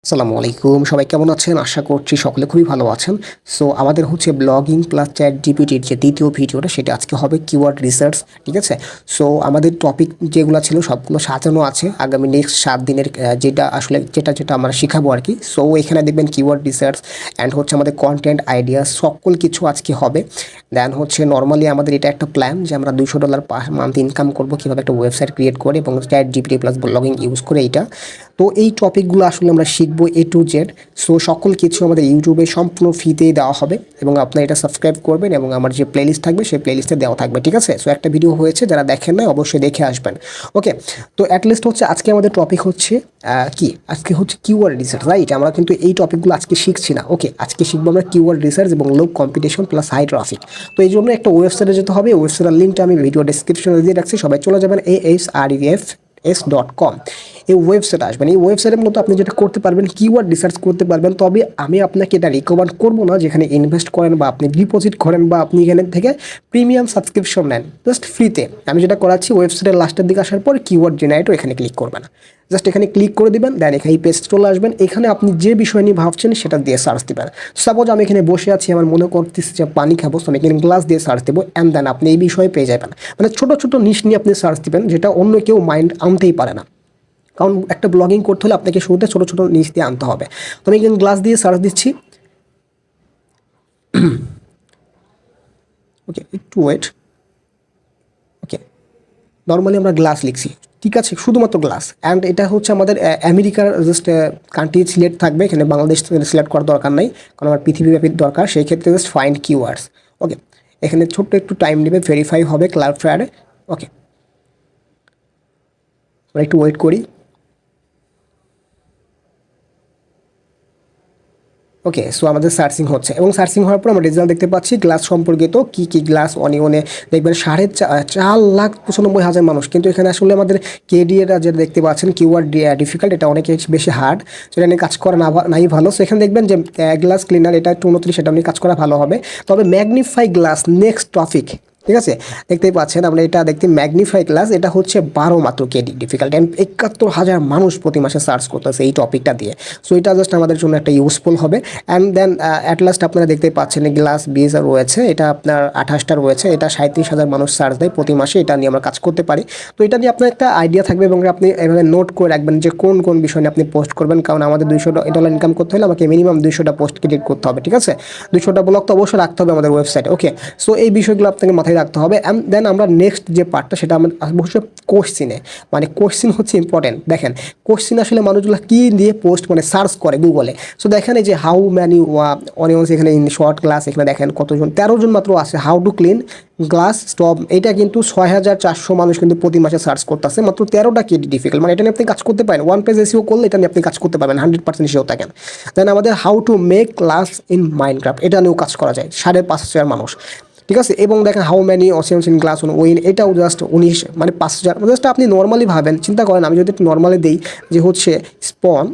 আসসালামু আলাইকুম, সবাই কেমন আছেন? আশা করছি সকলে খুবই ভালো আছেন। সো আমাদের হচ্ছে ব্লগিং প্লাস চ্যাট জিপিটির যে দ্বিতীয় ভিডিওটা সেটা আজকে হবে কিওয়ার্ড রিসার্চ, ঠিক আছে? সো আমাদের টপিক যেগুলো ছিল সবগুলো সাজানো আছে আগামী নেক্সট 7 দিনের, যেটা আমরা শিখাবো আর কি। সো এখানে দেখবেন কিওয়ার্ড রিসার্চ অ্যান্ড হচ্ছে আমাদের কন্টেন্ট আইডিয়া সকল কিছু আজকে হবে। দেন হচ্ছে নর্মালি আমাদের এটা একটা প্ল্যান যে আমরা $200 পার মান্থ ইনকাম করবো কীভাবে একটা ওয়েবসাইট ক্রিয়েট করে এবং chat GPT plus blogging use করে এইটা। তো এই টপিকগুলো আসলে আমরা শিখবো এ টু জেড। সো সকল কিছু আমাদের ইউটিউবে সম্পূর্ণ ফ্রিতেই দেওয়া হবে এবং আপনারা এটা সাবস্ক্রাইব করবেন এবং আমার যে প্লেলিস্ট থাকবে সেই প্লেলিস্টে দেওয়া থাকবে, ঠিক আছে? সো একটা ভিডিও হয়েছে, যারা দেখেন না অবশ্যই দেখে আসবেন। ওকে, তো অ্যাটলিস্ট হচ্ছে আজকে আমাদের টপিক হচ্ছে কি, আজকে হচ্ছে কিওয়ার্ড রিসার্চ, রাইট? আমরা কিন্তু এই টপিকগুলো আজকে শিখছি না। ওকে, আজকে শিখবো আমরা কিওয়ার্ড রিসার্চ এবং low competition plus high traffic. তো এই জন্য একটা ওয়েবসাইটে যেতে হবে, ওয়েবসাইটের লিঙ্কটা আমি ভিডিও ডেসক্রিপশনে দিয়ে রাখছি, সবাই চলে যাবেন ASREFS.com। এই ওয়েবসাইট আসবেন। এই ওয়েবসাইটের মতো আপনি যেটা করতে পারবেন, কিওয়ার্ড রিসার্চ করতে পারবেন। তবে আমি আপনাকে এটা রিকমেন্ড করবো না যেখানে ইনভেস্ট করেন বা আপনি ডিপোজিট করেন বা আপনি এখানে থেকে প্রিমিয়াম সাবস্ক্রিপশন নেন জাস্ট ফ্রিতে। আমি যেটা করাচ্ছি, ওয়েবসাইটের লাস্টের দিকে আসার পর কিওয়ার্ড জেনারেটর এখানে ক্লিক করবেন, জাস্ট এখানে ক্লিক করে দিবেন। দেন এখানে পেজ চলে আসবেন, এখানে আপনি যে বিষয় নিয়ে ভাবছেন সেটা দিয়ে সার্চ দিবেন। সাপোজ আমি এখানে বসে আছি, আমার মনে করতেছি যে পানি খাবো, তো আমি এখানে গ্লাস দিয়ে সার্চ দেবো অ্যান্ড দেন আপনি এই বিষয়ে পেয়ে যাবেন। মানে ছোটো ছোটো নিশ নিয়ে আপনি সার্চ দিবেন, যেটা অন্য কেউ মাইন্ড আনতেই পারে না। কারণ একটা ব্লগিং করতে হলে আপনাকে শুরুতে ছোটো ছোটো নিচ দিয়ে আনতে হবে। তো আমি এখানে গ্লাস দিয়ে সার্চ দিচ্ছি। ওকে, একটু ওয়েট। ওকে, নর্মালি আমরা গ্লাস লিখছি, ঠিক আছে? শুধুমাত্র গ্লাস। অ্যান্ড এটা হচ্ছে আমাদের আমেরিকার জাস্ট কান্ট্রি সিলেক্ট থাকবে, এখানে বাংলাদেশ সিলেক্ট করার দরকার নাই, কারণ আমার পৃথিবীব্যাপী দরকার। সেই ক্ষেত্রে জাস্ট ফাইন্ড কিওয়ার্ডস। ওকে, এখানে ছোট্ট একটু টাইম নেবে, ভেরিফাই হবে ক্লাউডফ্লায়ারে। ওকে, আমরা একটু ওয়েট করি। ওকে, সো আমাদের সার্চিং হচ্ছে এবং সার্চিং হওয়ার পর আমরা রেজাল্ট দেখতে পাচ্ছি গ্লাস সম্পর্কিত। কী গ্লাস অনিয়নে দেখবেন 4,95,000 মানুষ। কিন্তু এখানে আসলে আমাদের কেডিএটা যেটা দেখতে পাচ্ছেন কিওয়ার্ড ডিফিকাল্ট, এটা অনেক বেশি হার্ড, সেটা নিয়ে কাজ করা নাই ভালো। সো এখানে দেখবেন যে গ্লাস ক্লিনার, এটা একটু 29, সেটা নিয়ে কাজ করা ভালো হবে। তবে ম্যাগনিফাই গ্লাস নেক্সট টপিক, ঠিক আছে? দেখতেই পাচ্ছেন আমরা এটা দেখতে ম্যাগনিফাই ক্লাস, এটা হচ্ছে 12 মাত্র কেডি ডিফিকাল্ট অ্যান্ড 71,000 মানুষ প্রতি মাসে সার্চ করতেছে এই টপিকটা দিয়ে। সো এটা জাস্ট আমাদের জন্য একটা ইউজফুল হবে। অ্যান্ড দেন অ্যাট লাস্ট আপনারা দেখতেই পাচ্ছেন গ্লাস বিএস রয়েছে, এটা আপনার 28টা রয়েছে, এটা 37,000 মানুষ সার্চ দেয় প্রতি মাসে, এটা নিয়ে আমরা কাজ করতে পারি। তো এটা নিয়ে আপনার একটা আইডিয়া থাকবে এবং আপনি এভাবে নোট করে রাখবেন যে কোন কোন বিষয় নিয়ে আপনি পোস্ট করবেন। কারণ আমাদের $200 ইনকাম করতে হলে আমাকে মিনিমাম 200টা পোস্ট ক্রিয়েট করতে হবে, ঠিক আছে? 200টা ব্লগ তো অবশ্যই রাখতে হবে আমাদের ওয়েবসাইটে। ওকে, সো এই বিষয়গুলো আপনাকে মাথায় রাখতে হবে। অ্যান্ড দেন আমরা নেক্সট যে পার্টটা, সেটা আমরা অবশ্যই কোশ্চিনে, মানে কোশ্চিন হচ্ছে ইম্পর্টেন্ট। দেখেন কোশ্চিন আসলে মানুষগুলো কী দিয়ে পোস্ট মানে সার্চ করে গুগলে। সো দেখেন এই যে হাউ ম্যানি অনিয়ন্স, এখানে ইন শর্ট ক্লাস, এখানে দেখেন কতজন, 13 জন মাত্র আছে। How to clean glass stop, এটা কিন্তু 6,400 মানুষ কিন্তু প্রতি মাসে সার্চ করতেছে, মাত্র 13টা কেডি ডিফিকাল্ট। মানে এটা নিয়ে আপনি কাজ করতে পারেন, ওয়ান পেজ এসিও করলে এটা নিয়ে আপনি কাজ করতে পারবেন 100% সেও থাকেন। দেন আমাদের how to make class in Minecraft, এটা নিয়েও কাজ করা যায়, 5,500 মানুষ, ঠিক আছে? এবং দেখেন how many oceans in class win, এটাও জাস্ট 19 মানে 5,000। জাস্ট আপনি নর্মালি ভাবেন, চিন্তা করেন, আমি যদি একটু নর্মালি দিই যে হচ্ছে স্পন,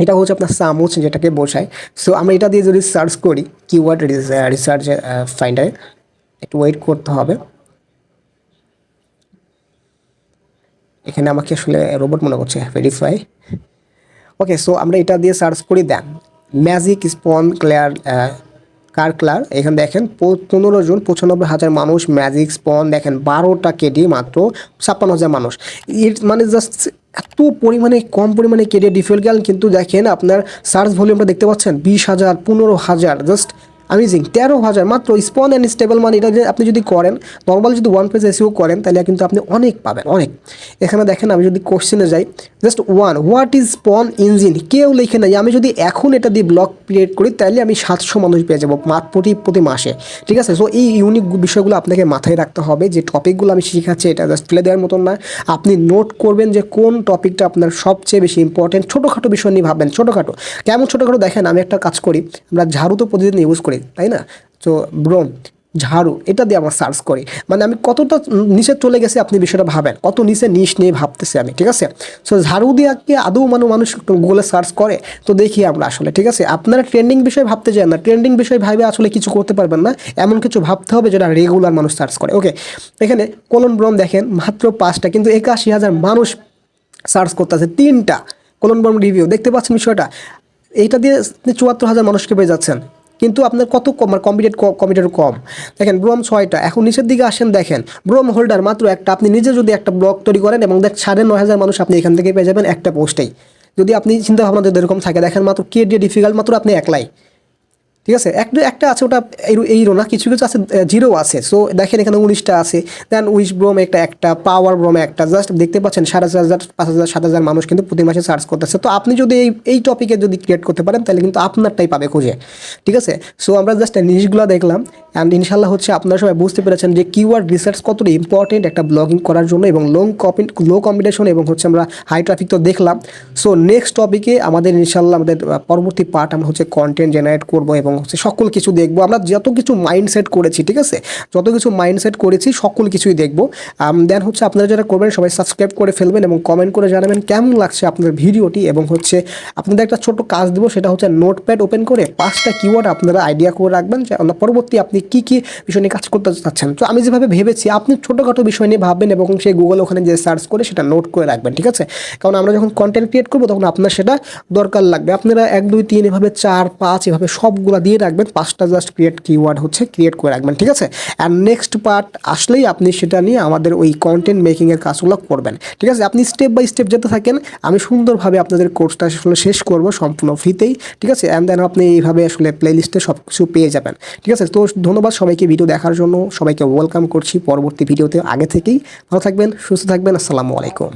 এটা হচ্ছে আপনার সামুচ যেটাকে বোঝায়। সো আমরা এটা দিয়ে যদি সার্চ করি কিওয়ার্ড রিসার্চ ফাইন্ডারে, একটু ওয়েট করতে হবে। এখানে আমাকে আসলে রোবট মনে করছে, ভেরিফাই। ওকে, সো আমরা এটা দিয়ে সার্চ করি। দেন ম্যাজিক স্পন ক্লিয়ার কার, এখানে দেখেন 15 জন, 95,000 মানুষ ম্যাজিক স্পন, দেখেন 12টা কেডি মাত্র 56,000 মানুষ। মানে জাস্ট এত পরিমাণে কম পরিমাণে কেডি ডিফিকাল্ট, কিন্তু দেখেন আপনার সার্চ ভলিউমটা দেখতে পাচ্ছেন 20,000, 15,000, জাস্ট অ্যামেজিং। 13,000 মাত্র স্পন অ্যান্ড স্টেবল, মানে এটা যে আপনি যদি করেন নর্মালি যদি ওয়ান পেজ এসিও করেন তাহলে কিন্তু আপনি অনেক পাবেন, অনেক। এখানে দেখেন আমি যদি কোশ্চেনে যাই, just what is spawn engine, কেউ লিখে নাই। আমি যদি এখন এটা দিয়ে ব্লগ ক্রিয়েট করি তাহলে আমি 700 মানুষ পেয়ে যাবো প্রতি মাসে, ঠিক আছে? সো এই ইউনিক বিষয়গুলো আপনাকে মাথায় রাখতে হবে। যে টপিকগুলো আমি শিখাচ্ছি এটা জাস্ট ফেলে দেওয়ার মতন না, আপনি নোট করবেন যে কোন টপিকটা আপনার সবচেয়ে বেশি ইম্পর্টেন্ট। ছোটোখাটো বিষয় নিয়ে ভাববেন, ছোটোখাটো কেমন ছোটোখাটো, দেখেন আমি একটা কাজ করি, আমরা ঝাড়ু তো প্রতিদিন ইউজ করি, তাই না? তো ব্রোম ঝাড়ু, এটা দিয়ে আমরা সার্চ করি, মানে আমি কতটা নিচে চলে গেছি আপনি বিষয়টা ভাবেন, কত নিচে নিশ নিয়ে ভাবতেছি আমি, ঠিক আছে? সো ঝাড়ু দিয়ে কি আদৌ মানুষ গুগলে সার্চ করে? তো দেখি আমরা আসলে, ঠিক আছে? আপনারা ট্রেন্ডিং বিষয় ভাবতে চান না, ট্রেন্ডিং বিষয় ভাবে আসলে কিছু করতে পারবেন না, এমন কিছু ভাবতে হবে যেটা রেগুলার মানুষ সার্চ করে। ওকে, এখানে কোলন ব্রম দেখেন মাত্র 5টা, কিন্তু 81,000 মানুষ সার্চ করতেছে 3টা বর্ম রিভিউ, দেখতে পাচ্ছেন বিষয়টা? এইটা দিয়ে আপনি 74,000 মানুষকে পেয়ে যাচ্ছেন, কিন্তু আপনার কত কম, মানে কম্পিউটার কম। দেখেন ব্রোম 6টা, এখন নিচের দিকে আসেন, দেখেন ব্রোম হোল্ডার মাত্র একটা। আপনি নিজে যদি একটা ব্লগ তৈরি করেন এবং দেখ 9,500 মানুষ আপনি এখান থেকে পেয়ে যাবেন একটা পোস্টেই। যদি আপনি চিন্তা ভাবনা যদি এরকম থাকে, দেখেন মাত্র ক্রিয়েট ডিফিকাল্ট মাত্র আপনি একলাই, ঠিক আছে? একটা আছে ওটা এইরো না, কিছু কিছু আছে জিরো আছে। সো দেখেন এখানে 19টা আছে। দেন উইশ ব্রোম একটা পাওয়ার ব্রোম একটা, জাস্ট দেখতে পাচ্ছেন 4,500 5,000 7,000 মানুষ কিন্তু প্রতি মাসে সার্চ করতেছে। তো আপনি যদি এই টপিকে যদি ক্রিয়েট করতে পারেন তাহলে কিন্তু আপনারটাই পাবে খুঁজে, ঠিক আছে? সো আমরা জাস্ট জিনিসগুলো দেখলাম, অ্যান্ড ইনশাল্লাহ হচ্ছে আপনারা সবাই বুঝতে পেরেছেন যে কিওয়ার্ড রিসার্চ কতটা ইম্পর্টেন্ট একটা ব্লগিং করার জন্য, এবং লো কম্পিটিশন এবং হচ্ছে আমরা হাই ট্রাফিক তো দেখলাম। সো নেক্সট টপিকে আমাদের ইনশাল্লাহ আমাদের পরবর্তী পার্ট আমরা হচ্ছে কন্টেন্ট জেনারেট করবো এবং হচ্ছে সকল কিছু দেখবো। আমরা যত কিছু মাইন্ডসেট করেছি, ঠিক আছে, যত কিছু মাইন্ডসেট করেছি সকল কিছুই দেখবো। দেন হচ্ছে আপনারা যারা করবেন সবাই সাবস্ক্রাইব করে ফেলবেন এবং কমেন্ট করে জানাবেন কেমন লাগছে আপনার ভিডিওটি, এবং হচ্ছে আপনাদের একটা ছোট কাজ দেবো, সেটা হচ্ছে নোটপ্যাড ওপেন করে 5টা কিওয়ার্ড আপনারা আইডিয়া করে রাখবেন যে পরবর্তী আপনি কী কী বিষয় নিয়ে কাজ করতে চাচ্ছেন। তো আমি যেভাবে ভেবেছি আপনি ছোটোখাটো বিষয় নিয়ে ভাববেন এবং সেই গুগল ওখানে যে সার্চ করে সেটা নোট করে রাখবেন, ঠিক আছে? কারণ আমরা যখন কন্টেন্ট ক্রিয়েট করবো তখন আপনার সেটা দরকার লাগবে। আপনারা 1 2 3 এভাবে 4 5 এভাবে সবগুলো দিয়ে রাখবেন, 5টা জাস্ট কিওয়ার্ড হচ্ছে ক্রিয়েট করে রাখবেন, ঠিক আছে? অ্যান্ড নেক্সট পার্ট আসলেই আপনি সেটা নিয়ে আমাদের ওই কন্টেন্ট মেকিংয়ের কাজগুলো করবেন, ঠিক আছে? আপনি স্টেপ বাই স্টেপ যেতে থাকেন, আমি সুন্দরভাবে আপনাদের কোর্সটা আসলে শেষ করবো সম্পূর্ণ ফ্রিতেই, ঠিক আছে? অ্যান্ড দেন আপনি এইভাবে আসলে প্লেলিস্টে সব কিছু পেয়ে যাবেন, ঠিক আছে? তো ধন্যবাদ সবাইকে ভিডিও দেখার জন্য, সবাইকে ওয়েলকাম করছি পরবর্তী ভিডিওতে। আগে থেকেই ভালো থাকবেন, সুস্থ থাকবেন, আসসালামু আলাইকুম।